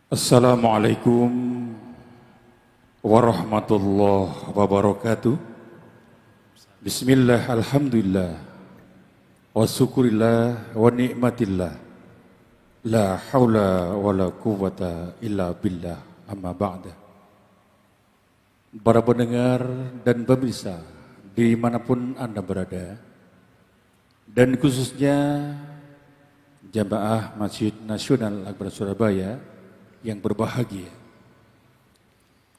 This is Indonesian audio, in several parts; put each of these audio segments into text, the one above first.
Assalamualaikum warahmatullahi wabarakatuh. Bismillah, alhamdulillah, wa syukurillah, wa ni'matillah. La hawla wa la quwwata illa billah, amma ba'da. Para pendengar dan pemirsa dimanapun Anda berada, dan khususnya Jamaah Masjid Nasional Akbar Surabaya yang berbahagia.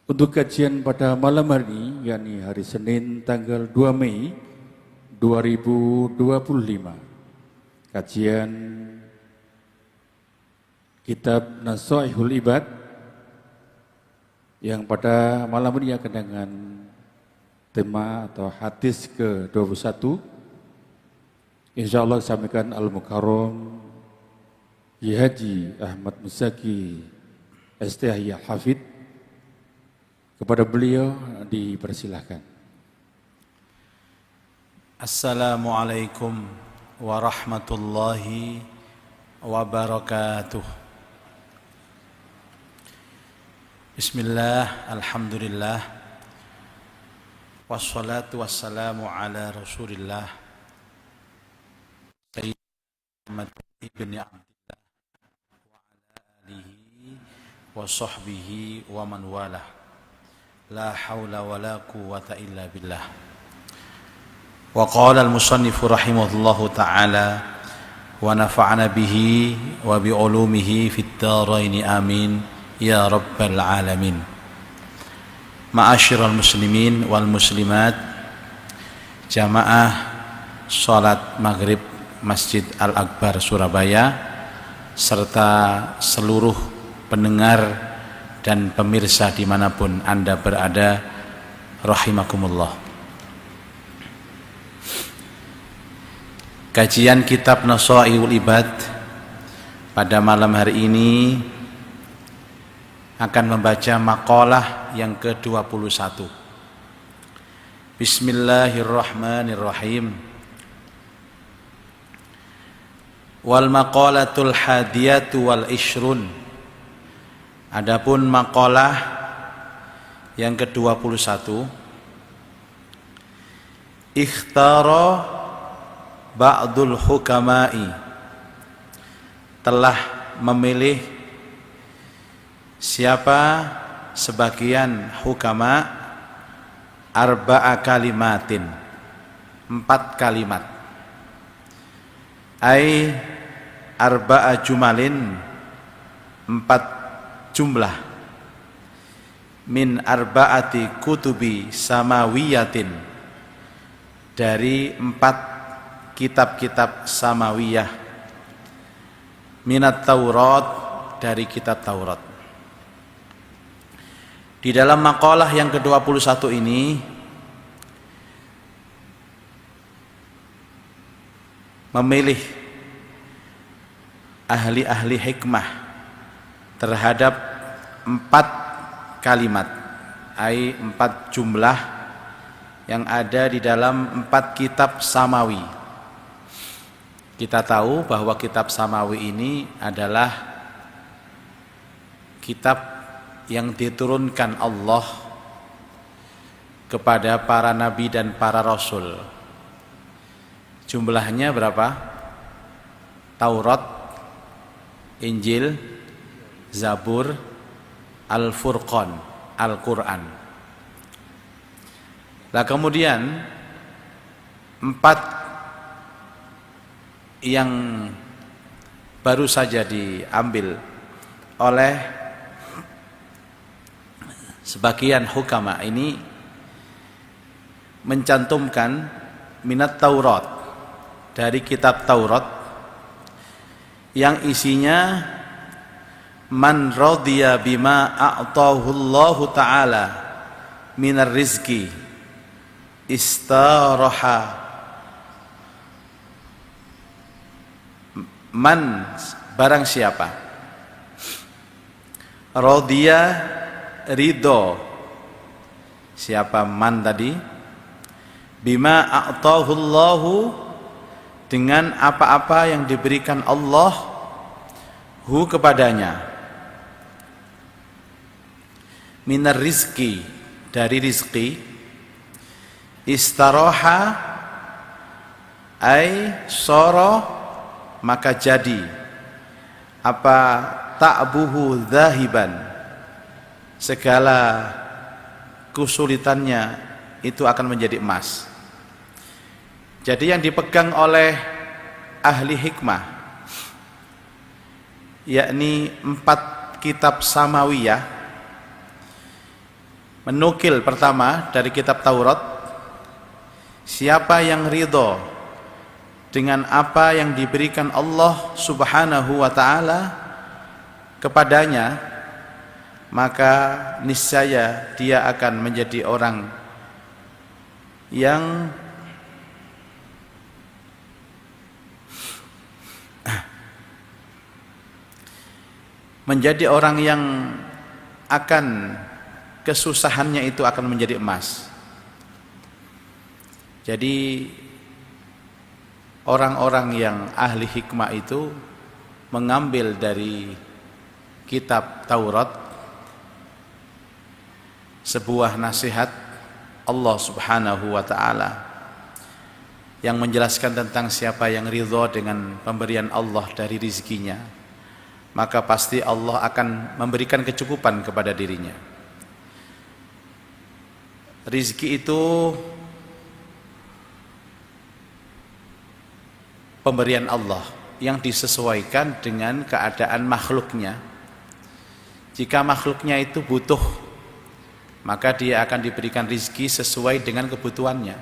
Untuk kajian pada malam hari ini, yakni hari Senin tanggal 2 Mei 2025, kajian Kitab Nasaihul Ibad yang pada malam ini akan dengan tema atau hadis ke-21, insyaallah disampaikan Al-Mukarram Ki Haji Ahmad Muzaki STHI Al-Hafidh. Kepada beliau dipersilahkan. Assalamualaikum warahmatullahi wabarakatuh. Bismillah, alhamdulillah, wassalatu wassalamu ala rasulillah Sayyidina Muhammad ibn Abdillah wa ala alihi wa sahbihi wa man walah. La hawla wa la quwwata illa billah. Wa qala al-musannifu rahimahullahu ta'ala wa nafa'ana bihi wa bi ulumihi fid dharain amin ya rabbal alamin. Ma'asyiral muslimin wal muslimat, jamaah salat maghrib Masjid Al-Akbar Surabaya serta seluruh pendengar dan pemirsa dimanapun Anda berada, rahimakumullah. Kajian kitab Nasaihul Ibad pada malam hari ini akan membaca maqalah yang ke-21. Bismillahirrahmanirrahim. Wal maqalatul hadiyatu wal ishrun. Adapun maqalah yang ke-21, ikhtara ba'dul hukama'i, telah memilih siapa sebagian hukama arba'a kalimatin, 4 kalimat, ai arba'a jumalin, 4 jumlah, min arba'ati kutubi samawiyatin, dari 4 kitab-kitab samawiyah, minat Taurat, dari kitab Taurat. Di dalam maqalah yang ke-21 ini memilih ahli-ahli hikmah terhadap 4 kalimat, ai 4 jumlah yang ada di dalam 4 kitab samawi. Kita tahu bahwa kitab samawi ini adalah kitab yang diturunkan Allah kepada para nabi dan para rasul. Jumlahnya berapa? Taurat, Injil, Zabur, Al-Furqan, Al-Quran. Nah, kemudian 4 yang baru saja diambil oleh sebagian hukama ini mencantumkan minat Taurat, dari kitab Taurat, yang isinya man radiya bima a'tahu Allah ta'ala minar rizki istaraha. Man, barang siapa radiya, ridho, siapa man tadi, bima a'tahu Allah, dengan apa-apa yang diberikan Allah hu kepadanya, minar rizki, dari rizki, istaroha ay soro, maka jadi apa ta'buhu zahiban, segala kesulitannya itu akan menjadi emas. Jadi yang dipegang oleh ahli hikmah, yakni 4 kitab samawiyah, menukil pertama dari kitab Taurat, siapa yang ridho dengan apa yang diberikan Allah Subhanahu wa ta'ala kepadanya, maka niscaya dia akan menjadi orang yang akan kesusahannya itu akan menjadi emas. Jadi orang-orang yang ahli hikmah itu mengambil dari kitab Taurat sebuah nasihat Allah Subhanahu wa ta'ala yang menjelaskan tentang siapa yang ridho dengan pemberian Allah dari rizkinya, maka pasti Allah akan memberikan kecukupan kepada dirinya. Rizki itu pemberian Allah yang disesuaikan dengan keadaan makhluknya. Jika makhluknya itu butuh, maka dia akan diberikan rizki sesuai dengan kebutuhannya.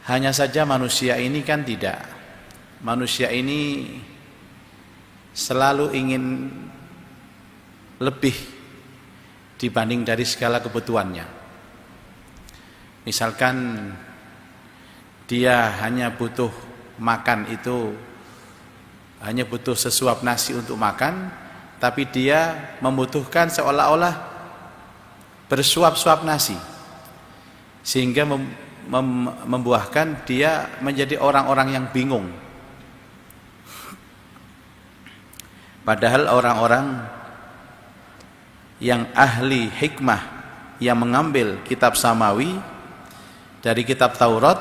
Hanya saja manusia ini kan tidak. Manusia ini selalu ingin lebih dibanding dari segala kebutuhannya. Misalkan dia hanya butuh makan, itu hanya butuh sesuap nasi untuk makan, tapi dia membutuhkan seolah-olah bersuap-suap nasi, sehingga membuahkan dia menjadi orang-orang yang bingung. Padahal orang-orang yang ahli hikmah yang mengambil kitab samawi dari kitab Taurat,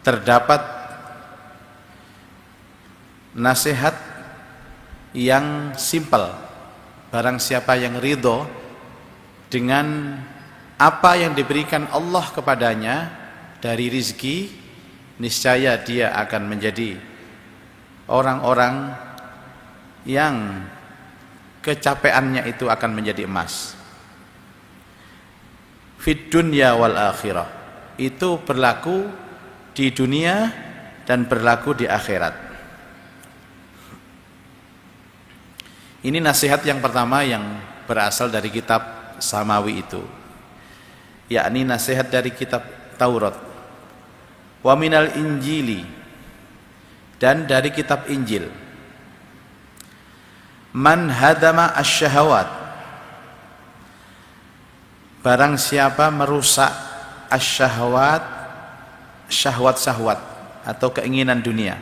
terdapat nasihat yang simpel. Barang siapa yang ridho dengan apa yang diberikan Allah kepadanya dari rizki, niscaya dia akan menjadi orang-orang yang kecapeannya itu akan menjadi emas. Fid dunya wal akhirah, itu berlaku di dunia dan berlaku di akhirat. Ini nasihat yang pertama yang berasal dari kitab samawi itu, yakni nasihat dari kitab Taurat. Wa minal injili, dan dari kitab Injil. Man hadama asyahawat, barang siapa merusak asyahawat, syahwat-syahwat atau keinginan dunia.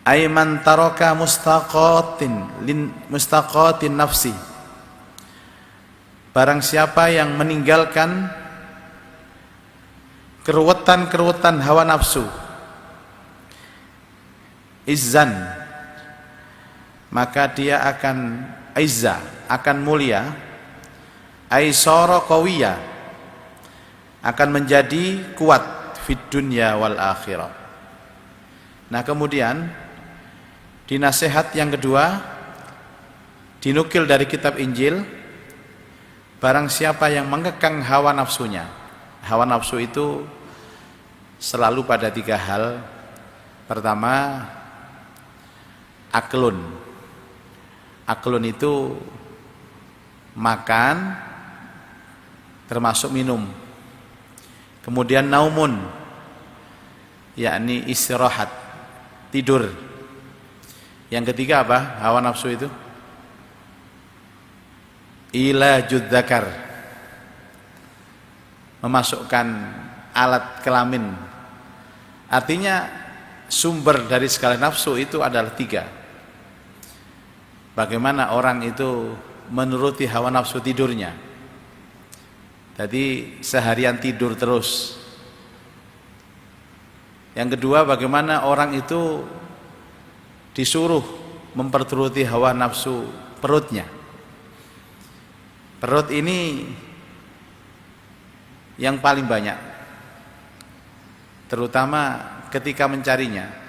Aiman taraka mustaqatin nafsi, barang siapa yang meninggalkan keruwetan-keruwetan hawa nafsu. Izzan, maka dia akan izzah, akan mulia. Aisara qawiyya, akan menjadi kuat fid dunya wal akhirah. Nah, kemudian di nasihat yang kedua dinukil dari kitab Injil, barang siapa yang mengekang hawa nafsunya. Hawa nafsu itu selalu pada 3 hal. Pertama, aklun. Aklun itu makan, termasuk minum. Kemudian naumun, yakni istirahat, tidur. Yang ketiga apa? Hawa nafsu itu ilajud dzakar, memasukkan alat kelamin. Artinya sumber dari segala nafsu itu adalah 3. bagaimana orang itu menuruti hawa nafsu tidurnya. Jadi seharian tidur terus. Yang kedua, bagaimana orang itu disuruh memperturuti hawa nafsu perutnya. Perut ini yang paling banyak, terutama ketika mencarinya.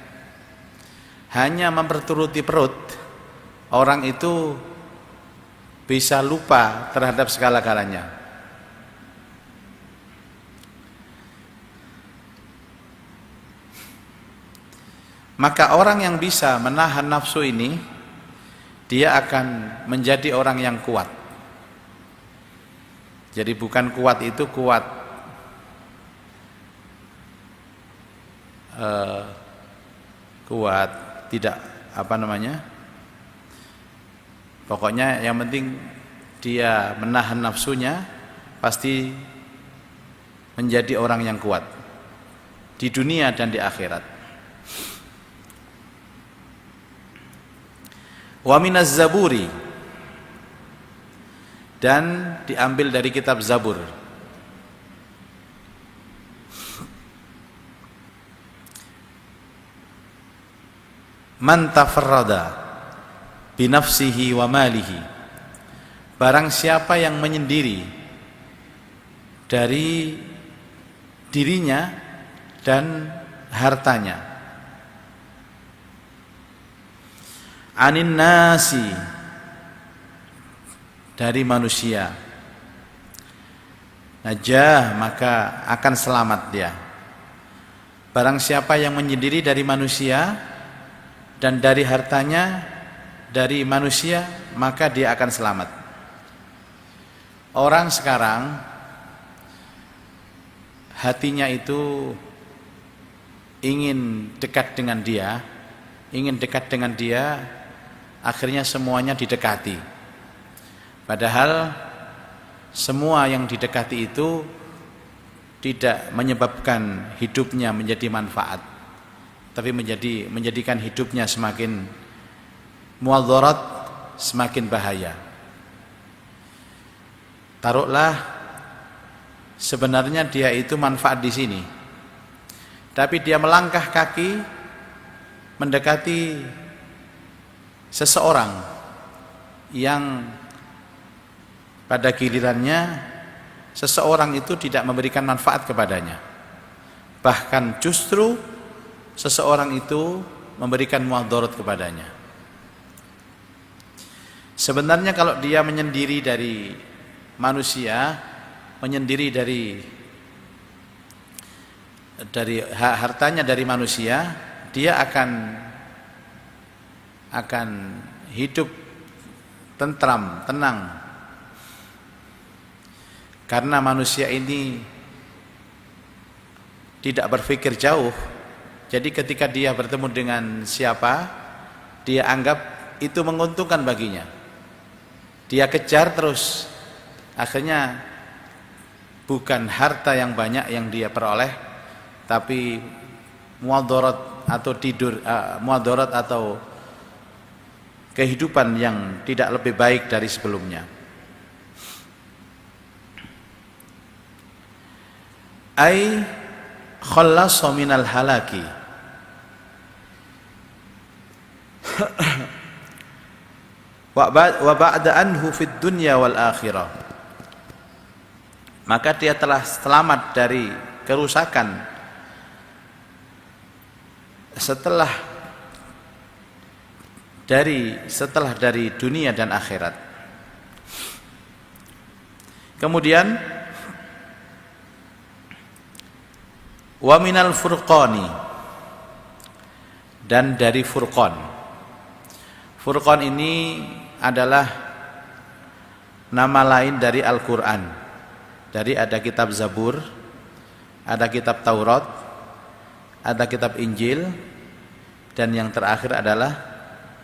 Hanya memperturuti perut, orang itu bisa lupa terhadap segala-galanya. Maka orang yang bisa menahan nafsu ini, dia akan menjadi orang yang kuat. Jadi bukan kuat itu kuat kuat tidak pokoknya yang penting dia menahan nafsunya, pasti menjadi orang yang kuat di dunia dan di akhirat. Wa minaz zaburi, dan diambil dari kitab Zabur. Man tafarrada binafsihi wa malihi, barang siapa yang menyendiri dari dirinya dan hartanya. Anin nasi, dari manusia. Najah, maka akan selamat dia. Barang siapa yang menyendiri dari manusia dan dari hartanya dari manusia, maka dia akan selamat. Orang sekarang hatinya itu ingin dekat dengan dia, akhirnya semuanya didekati. Padahal semua yang didekati itu tidak menyebabkan hidupnya menjadi manfaat, tapi menjadikan hidupnya semakin muadzarat, semakin bahaya. Taruhlah sebenarnya dia itu manfaat di sini, tapi dia melangkah kaki mendekati seseorang yang pada gilirannya seseorang itu tidak memberikan manfaat kepadanya, bahkan justru seseorang itu memberikan muadarat kepadanya. Sebenarnya kalau dia menyendiri dari manusia, menyendiri dari hartanya dari manusia, dia akan hidup tentram, tenang. Karena manusia ini tidak berpikir jauh. Jadi ketika dia bertemu dengan siapa, dia anggap itu menguntungkan baginya. Dia kejar terus. Akhirnya bukan harta yang banyak yang dia peroleh, tapi muadarat atau kehidupan yang tidak lebih baik dari sebelumnya. Ai khallasa minal halaki, wa ba'da anhu fid dunya wal akhirah, maka dia telah selamat dari kerusakan setelah dari dunia dan akhirat. Kemudian wa minal furqani, dan dari furqan. Furqan ini adalah nama lain dari Al-Qur'an. Dari ada kitab Zabur, ada kitab Taurat, ada kitab Injil, dan yang terakhir adalah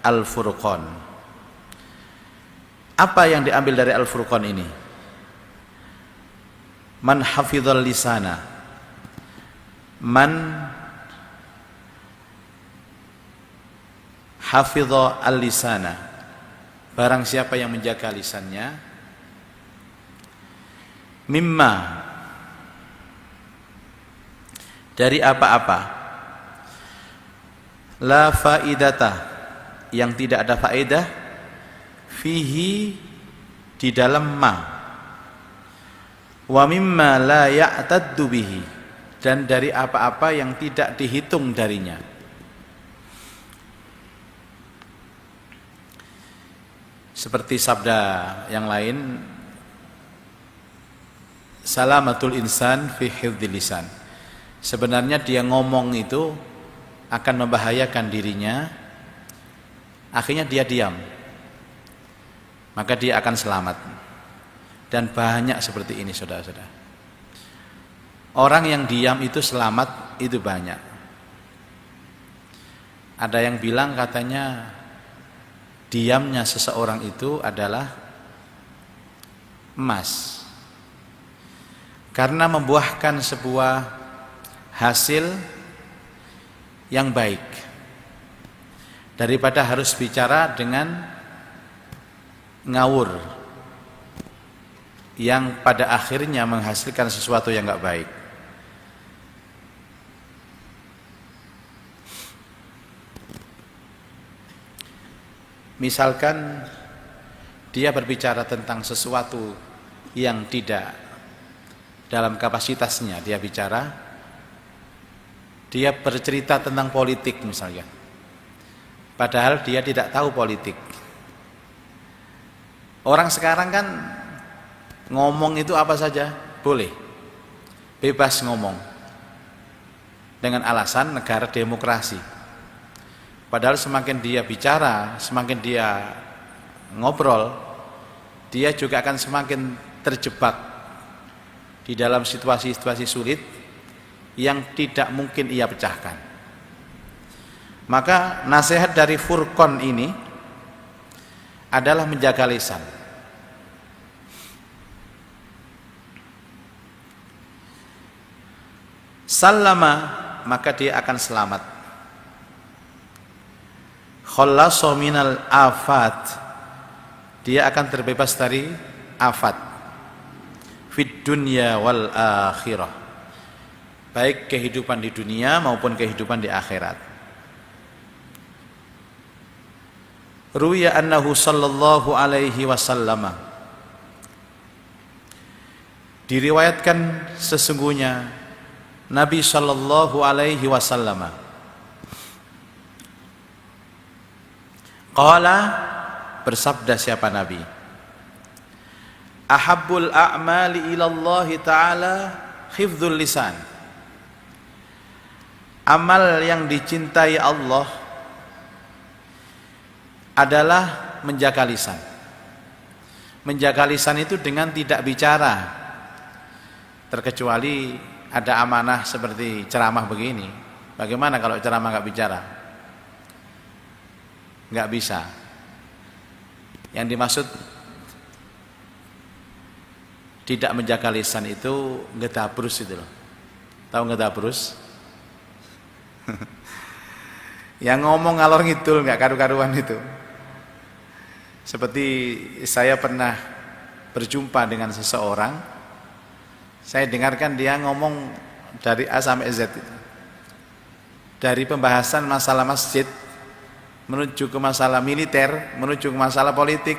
Al-Furqan. Apa yang diambil dari Al-Furqan ini? Man hafizal lisana, man hafidha al-lisana, barang siapa yang menjaga lisannya, mimma, dari apa-apa, la faidata, yang tidak ada faedah, fihi, di dalam ma, wa mimma la ya'taddu bihi, dan dari apa-apa yang tidak dihitung darinya. Seperti sabda yang lain, salamatul insan fi hifdzil lisan. Sebenarnya dia ngomong itu akan membahayakan dirinya, akhirnya dia diam, maka dia akan selamat. Dan banyak seperti ini, saudara-saudara. Orang yang diam itu selamat, itu banyak. Ada yang bilang katanya diamnya seseorang itu adalah emas, karena membuahkan sebuah hasil yang baik, daripada harus bicara dengan ngawur yang pada akhirnya menghasilkan sesuatu yang enggak baik. Misalkan dia berbicara tentang sesuatu yang tidak dalam kapasitasnya dia bicara, dia bercerita tentang politik misalnya, padahal dia tidak tahu politik. Orang sekarang kan ngomong itu apa saja boleh, bebas ngomong, dengan alasan negara demokrasi. Padahal semakin dia bicara, semakin dia ngobrol, dia juga akan semakin terjebak di dalam situasi-situasi sulit yang tidak mungkin ia pecahkan. Maka nasihat dari Furqan ini adalah menjaga lisan. Sallama, maka dia akan selamat. Khallasa minal afat, dia akan terbebas dari afat fid dunya wal akhirah, baik kehidupan di dunia maupun kehidupan di akhirat. Ruwiya annahu sallallahu alaihi wasallam, diriwayatkan sesungguhnya Nabi sallallahu alaihi wasallam qala, bersabda siapa Nabi, ahabbul a'mali ilallahi ta'ala hifdzul lisan, amal yang dicintai Allah adalah menjaga lisan. Menjaga lisan itu dengan tidak bicara, terkecuali ada amanah seperti ceramah begini. Bagaimana kalau ceramah nggak bicara? Nggak bisa. Yang dimaksud tidak menjaga lisan itu ngetabrus itu loh. Tahu ngetabrus? Yang ngomong ngalor ngidul nggak karu-karuan itu. Seperti saya pernah berjumpa dengan seseorang, saya dengarkan dia ngomong dari A sampai Z, dari pembahasan masalah masjid menuju ke masalah militer, menuju ke masalah politik,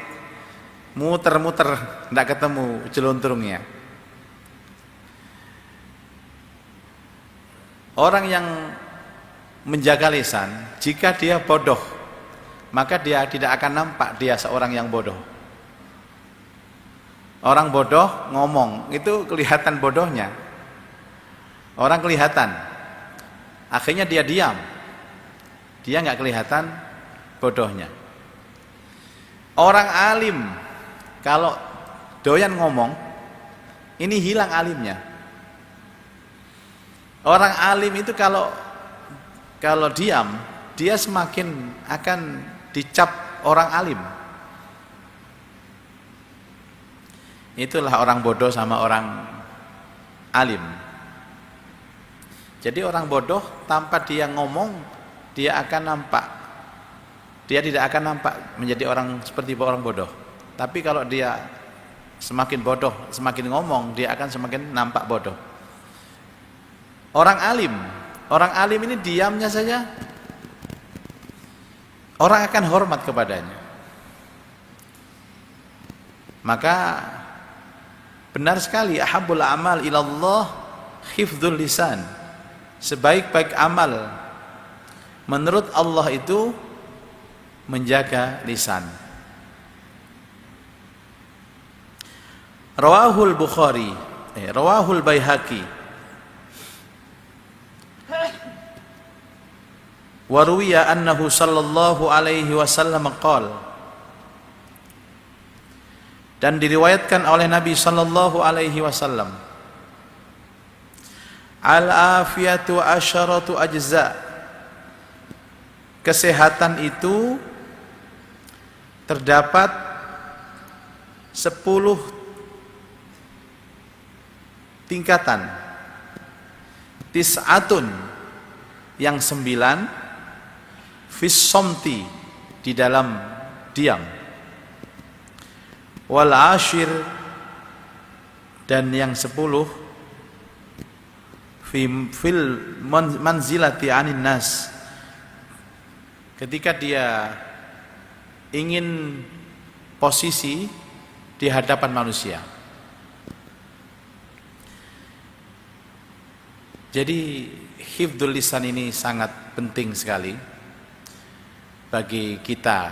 muter-muter, tidak ketemu jeluntrungnya. Orang yang menjaga lisan, jika dia bodoh, maka dia tidak akan nampak dia seorang yang bodoh. Orang bodoh ngomong, itu kelihatan bodohnya. Orang kelihatan, akhirnya dia diam, dia nggak kelihatan bodohnya. Orang alim kalau doyan ngomong, ini hilang alimnya. Orang alim itu kalau diam, dia semakin akan dicap orang alim. Itulah orang bodoh sama orang alim. Jadi orang bodoh tanpa dia ngomong, dia akan nampak dia tidak akan nampak menjadi orang seperti orang bodoh. Tapi kalau dia semakin bodoh, semakin ngomong, dia akan semakin nampak bodoh. Orang alim ini diamnya saja orang akan hormat kepadanya. Maka benar sekali, ahabbul amal ilallah hifdzul lisan. Sebaik-baik amal menurut Allah itu menjaga lisan. Rawahul Bukhari, rawahul Baihaqi. Wa ruwiya annahu sallallahu alaihi wasallam qala. Dan diriwayatkan oleh Nabi sallallahu alaihi wasallam, al-afiyatu asyaratu ajza. Kesehatan itu terdapat 10 tingkatan. Tis'atun yang 9, fis somti di dalam diam, wal ashir dan yang 10 fil manzilati anin nas, ketika dia ingin posisi di hadapan manusia. Jadi hifdzul lisan ini sangat penting sekali bagi kita.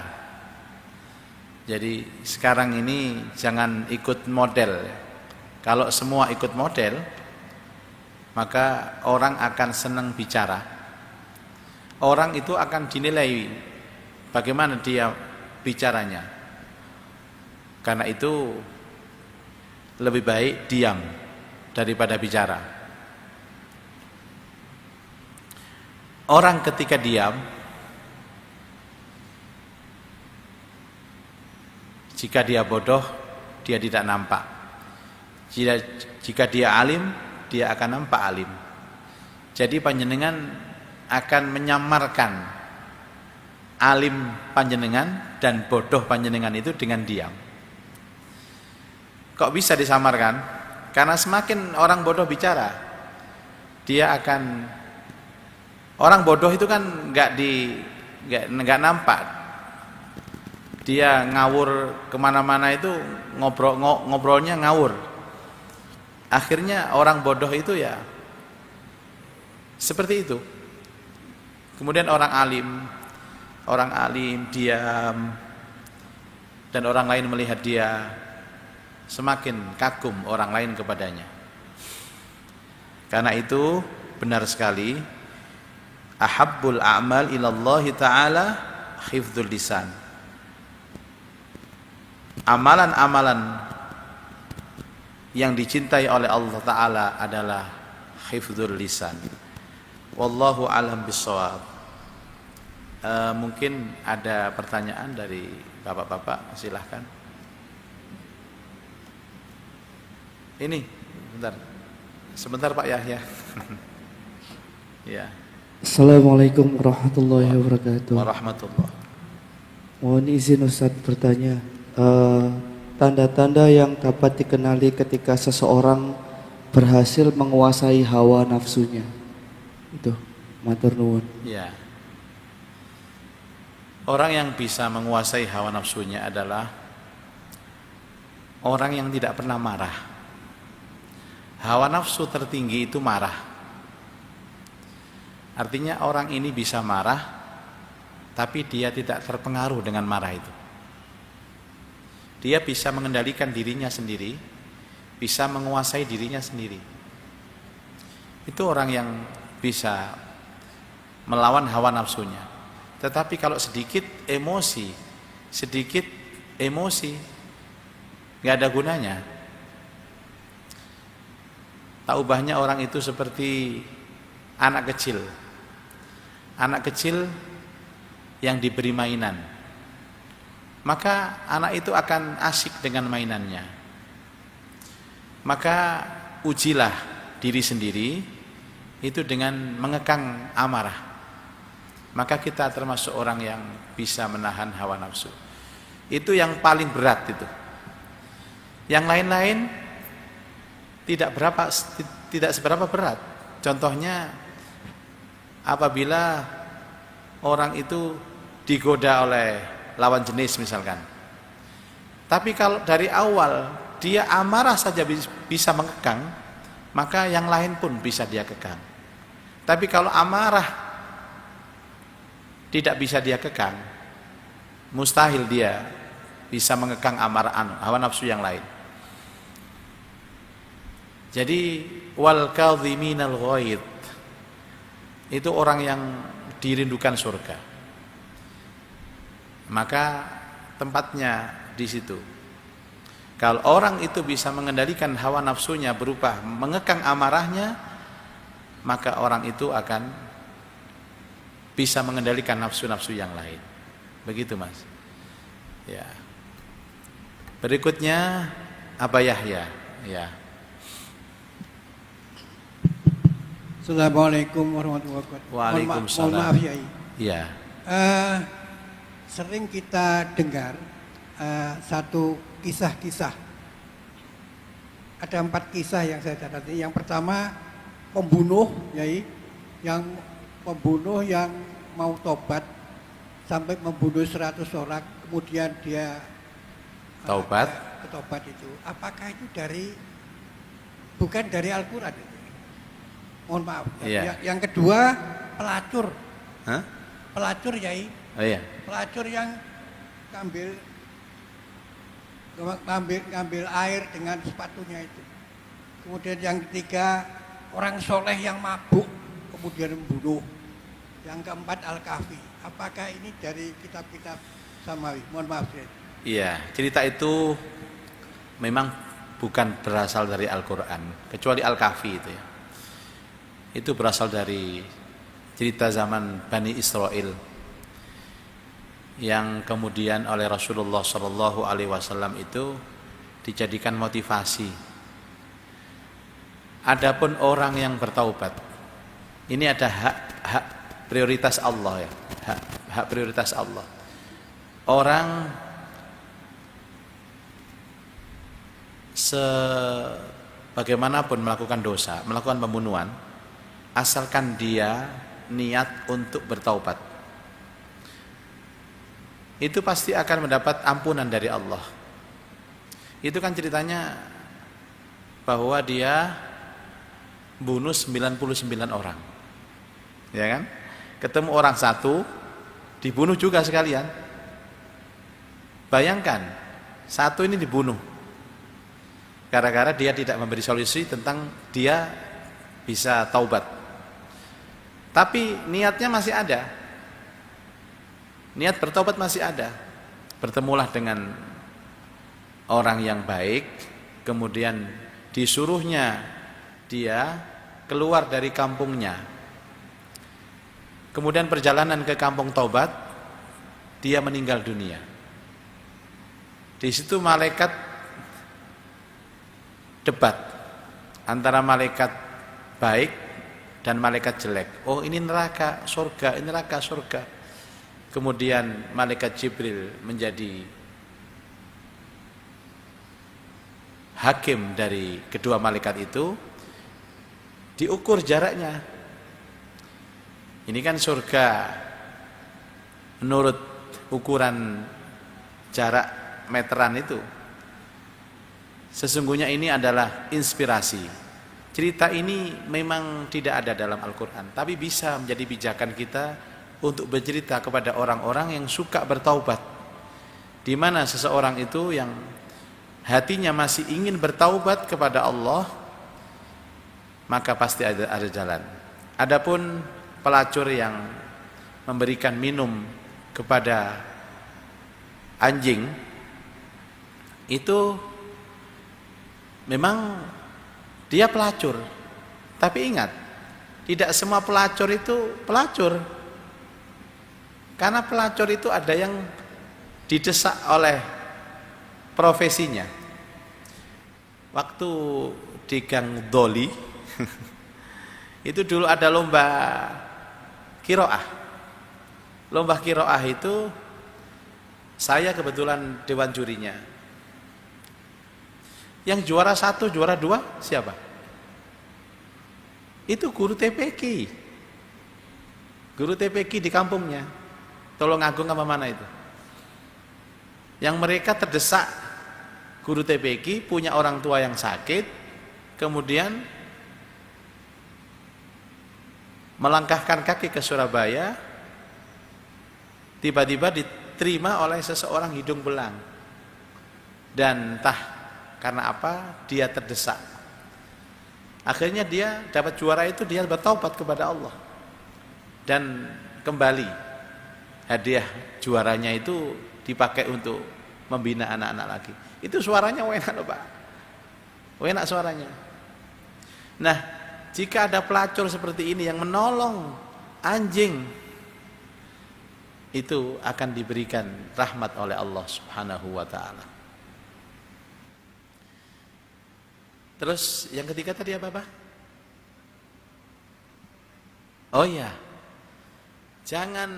Jadi sekarang ini jangan ikut model. Kalau semua ikut model, maka orang akan senang bicara. Orang itu akan dinilai bagaimana dia bicaranya. Karena itu lebih baik diam daripada bicara. Orang ketika diam, jika dia bodoh, dia tidak nampak. Jika dia alim, dia akan nampak alim. Jadi panjenengan akan menyamarkan alim panjenengan dan bodoh panjenengan itu dengan diam. Kok bisa disamarkan? Karena semakin orang bodoh bicara, dia akan, orang bodoh itu kan nggak nampak. Dia ngawur kemana-mana itu, ngobrolnya ngawur. Akhirnya orang bodoh itu ya seperti itu. Kemudian orang alim diam, dan orang lain melihat dia, semakin kagum orang lain kepadanya. Karena itu benar sekali, ahabbul a'mal ilallahi ta'ala hifdzul lisan. Amalan-amalan yang dicintai oleh Allah Ta'ala adalah hifdzul lisan. Wallahu a'lam bissawab. Mungkin ada pertanyaan dari bapak-bapak, silahkan. Ini, sebentar Pak Yahya. Ya. Assalamualaikum warahmatullahi wabarakatuh. Warahmatullah. Mohon izin Ustaz bertanya, tanda-tanda yang dapat dikenali ketika seseorang berhasil menguasai hawa nafsunya. Itu, matur nuwun. Ya. Orang yang bisa menguasai hawa nafsunya adalah orang yang tidak pernah marah. Hawa nafsu tertinggi itu marah. Artinya orang ini bisa marah, tapi dia tidak terpengaruh dengan marah itu. Dia bisa mengendalikan dirinya sendiri, bisa menguasai dirinya sendiri. Itu orang yang bisa melawan hawa nafsunya. Tetapi kalau sedikit emosi, nggak ada gunanya. Tak ubahnya orang itu seperti anak kecil. Anak kecil yang diberi mainan, maka anak itu akan asyik dengan mainannya. Maka ujilah diri sendiri itu dengan mengekang amarah. maka kita termasuk orang yang bisa menahan hawa nafsu. Itu yang paling berat itu. Yang lain-lain tidak seberapa berat. Contohnya apabila orang itu digoda oleh lawan jenis misalkan. Tapi kalau dari awal dia amarah saja bisa mengekang, maka yang lain pun bisa dia kekang. Tapi kalau amarah tidak bisa dia kekang, mustahil dia bisa mengekang amarah hawa nafsu yang lain. Jadi wal kadhiminal ghaidh itu orang yang dirindukan surga. Maka tempatnya di situ. Kalau orang itu bisa mengendalikan hawa nafsunya berupa mengekang amarahnya, maka orang itu akan bisa mengendalikan nafsu-nafsu yang lain. Begitu, Mas. Ya. Berikutnya Aba Yahya. Ya. Assalamualaikum warahmatullahi wabarakatuh. Waalaikumsalam. Mohon maaf Yai. Ya. Sering kita dengar satu kisah-kisah. Ada 4 kisah yang saya catat. Yang pertama pembunuh, Yai, yang pembunuh yang mau tobat sampai membunuh 100 orang, kemudian dia Taubat. Tobat itu. Apakah itu bukan dari Al-Qur'an? Mohon maaf. Iya. Yang kedua pelacur. Hah? Pelacur, Yai. Oh iya. Pelacur yang ngambil air dengan sepatunya itu. Kemudian yang ketiga orang soleh yang mabuk kemudian membunuh. Yang keempat Al-Kahfi. Apakah ini dari kitab-kitab samawi? Mohon maaf, Yai. Iya, cerita itu memang bukan berasal dari Al-Qur'an, kecuali Al-Kahfi itu ya. Itu berasal dari cerita zaman Bani Israel yang kemudian oleh Rasulullah SAW itu dijadikan motivasi. Adapun orang yang bertaubat, ini ada hak prioritas Allah ya, hak prioritas Allah. Orang sebagaimanapun melakukan dosa, melakukan pembunuhan, asalkan dia niat untuk bertaubat, itu pasti akan mendapat ampunan dari Allah. Itu kan ceritanya bahwa dia bunuh 99 orang, ya kan? Ketemu orang satu, dibunuh juga sekalian. Bayangkan, satu ini dibunuh gara-gara dia tidak memberi solusi tentang dia bisa taubat. Tapi niatnya masih ada. Niat bertobat masih ada. Bertemulah dengan orang yang baik, kemudian disuruhnya dia keluar dari kampungnya. Kemudian perjalanan ke kampung taubat, dia meninggal dunia. Di situ malaikat debat antara malaikat baik dan malaikat jelek. Oh, ini neraka, surga, ini neraka, surga. Kemudian malaikat Jibril menjadi hakim dari kedua malaikat itu, diukur jaraknya. Ini kan surga menurut ukuran jarak meteran itu. Sesungguhnya ini adalah inspirasi. Cerita ini memang tidak ada dalam Al-Quran, tapi bisa menjadi pijakan kita untuk bercerita kepada orang-orang yang suka bertaubat. Di mana seseorang itu yang hatinya masih ingin bertaubat kepada Allah, maka pasti ada jalan. Adapun pelacur yang memberikan minum kepada anjing, itu memang dia pelacur. Tapi ingat, tidak semua pelacur itu pelacur. Karena pelacur itu ada yang didesak oleh profesinya. Waktu di Gang Doli itu dulu ada lomba qiraah. Lomba qiraah itu saya kebetulan dewan jurinya. Yang juara 1, juara 2 siapa? Itu guru TPQ. Guru TPQ di kampungnya. Tulungagung apa mana itu? Yang mereka terdesak, guru TPQ punya orang tua yang sakit, kemudian melangkahkan kaki ke Surabaya, tiba-tiba diterima oleh seseorang hidung belang. Dan entah karena apa dia terdesak. Akhirnya dia dapat juara itu, dia bertaubat kepada Allah. Dan kembali hadiah juaranya itu dipakai untuk membina anak-anak lagi. Itu suaranya enak loh Pak. Enak suaranya. Nah, jika ada pelacur seperti ini yang menolong anjing, itu akan diberikan rahmat oleh Allah Subhanahu wa taala. Terus yang ketiga tadi apa Pak? Oh iya, jangan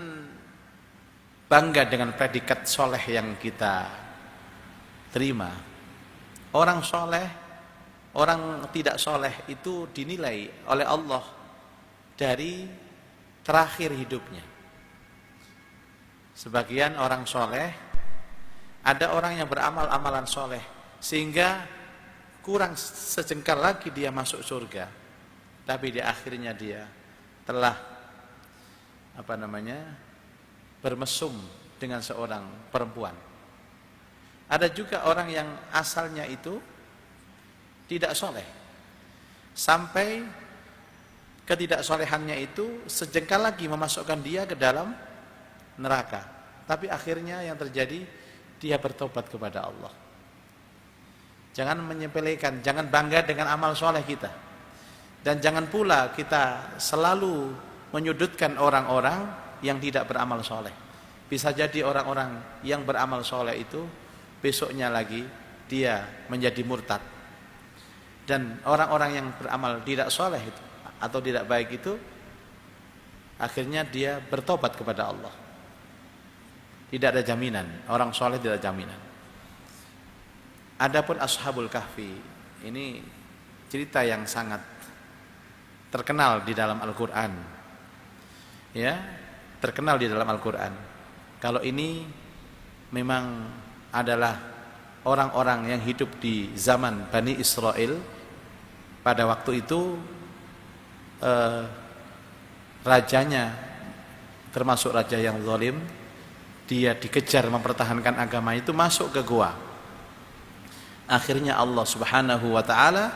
bangga dengan predikat soleh yang kita terima. Orang soleh, orang tidak soleh itu dinilai oleh Allah dari terakhir hidupnya. Sebagian orang soleh, ada orang yang beramal amalan soleh sehingga kurang sejengkal lagi dia masuk surga, tapi di akhirnya dia telah bermesum dengan seorang perempuan. Ada juga orang yang asalnya itu tidak soleh, sampai ketidaksolehannya itu sejengkal lagi memasukkan dia ke dalam neraka. Tapi akhirnya yang terjadi, dia bertobat kepada Allah. Jangan menyepelekan, jangan bangga dengan amal soleh kita. Dan jangan pula kita selalu menyudutkan orang-orang yang tidak beramal soleh. Bisa jadi orang-orang yang beramal soleh itu besoknya lagi dia menjadi murtad. Dan orang-orang yang beramal tidak soleh itu atau tidak baik itu akhirnya dia bertobat kepada Allah. Tidak ada jaminan, orang soleh tidak ada jaminan. Adapun Ashabul Kahfi, ini cerita yang sangat terkenal di dalam Al-Quran. Ya, terkenal di dalam Al-Quran. Kalau ini memang adalah orang-orang yang hidup di zaman Bani Israel. Pada waktu itu rajanya, termasuk raja yang zalim, dia dikejar mempertahankan agama itu, masuk ke gua. Akhirnya Allah Subhanahu wa taala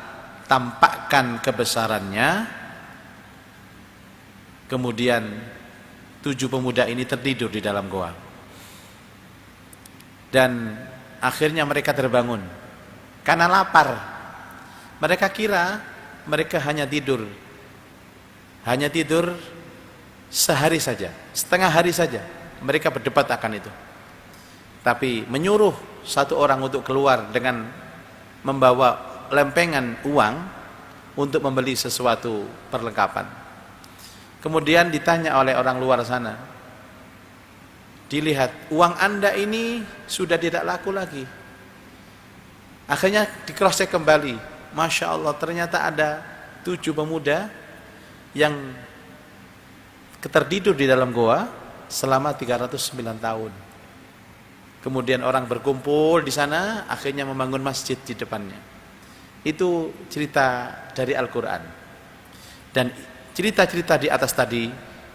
tampakkan kebesarannya. Kemudian 7 pemuda ini tertidur di dalam goa. Dan akhirnya mereka terbangun karena lapar. Mereka kira mereka hanya tidur sehari saja, setengah hari saja. Mereka berdebat akan itu. Tapi menyuruh satu orang untuk keluar dengan membawa lempengan uang untuk membeli sesuatu perlengkapan. Kemudian ditanya oleh orang luar sana, dilihat uang Anda ini sudah tidak laku lagi. Akhirnya di-cross-check kembali. Masya Allah, ternyata ada 7 pemuda yang tertidur di dalam goa selama 309 tahun. Kemudian orang berkumpul di sana, akhirnya membangun masjid di depannya. Itu cerita dari Al-Quran. Dan cerita-cerita di atas tadi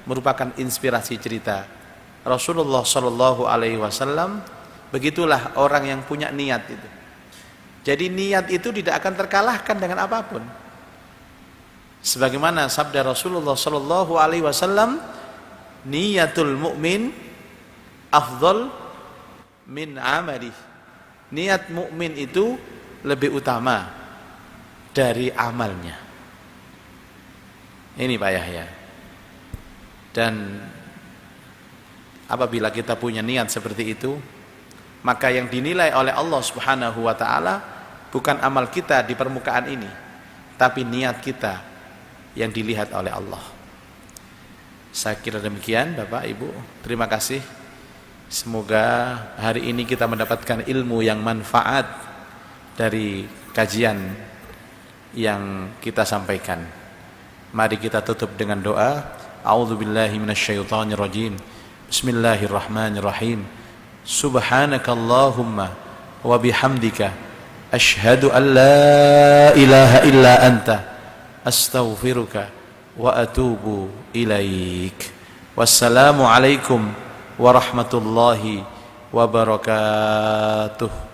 merupakan inspirasi cerita Rasulullah Shallallahu Alaihi Wasallam. Begitulah orang yang punya niat itu. Jadi niat itu tidak akan terkalahkan dengan apapun. Sebagaimana sabda Rasulullah Shallallahu Alaihi Wasallam, niatul mu'min afdal min amali. Niat mukmin itu lebih utama dari amalnya. Ini Pak Yahya. Dan apabila kita punya niat seperti itu, maka yang dinilai oleh Allah Subhanahu wa taala bukan amal kita di permukaan ini, tapi niat kita yang dilihat oleh Allah. Saya kira demikian Bapak Ibu. Terima kasih. Semoga hari ini kita mendapatkan ilmu yang manfaat dari kajian yang kita sampaikan. Mari kita tutup dengan doa. A'udzubillahi minasyaitonirrajim. Bismillahirrahmanirrahim. Subhanakallahumma wa bihamdika asyhadu an la ilaha illa anta astaghfiruka wa atubu ilaik. Wassalamu alaikum warahmatullahi wabarakatuh.